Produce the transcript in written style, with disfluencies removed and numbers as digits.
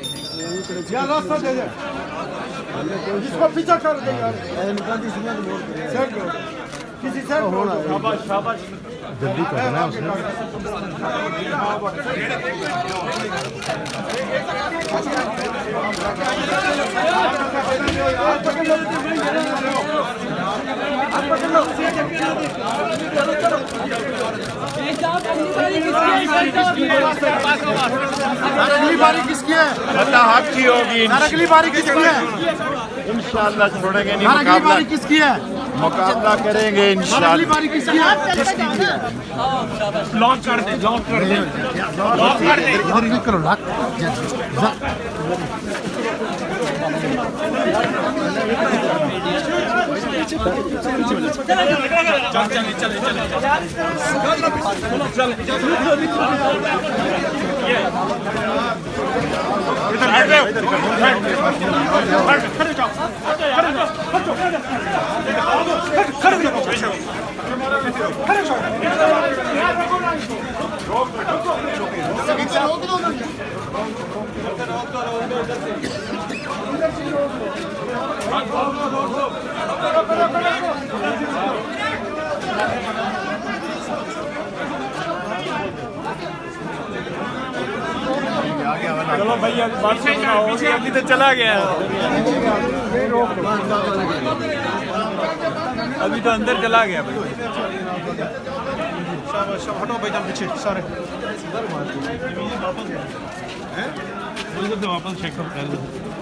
रास्ता दे दे इसको पीछा कर दे यार किसी से होना शाबाश शाबाश जल्दी करना है उसने अगली बारी किसकी है? हक की होगी अगली बारी किसकी है? इंशाल्लाह छोड़ेंगे नहीं। अगली बारी किसकी है? मुकाबला करेंगे इंशाल्लाह। अगली बारी किसकी है? लॉक कर दे लॉक कर दे लॉक कर दे करो लॉक चलो भैया बात सुनाओ अभी तो चला गया अभी तो अंदर चला गया भाई हटो भाई पीछे सारे वापस चेक कर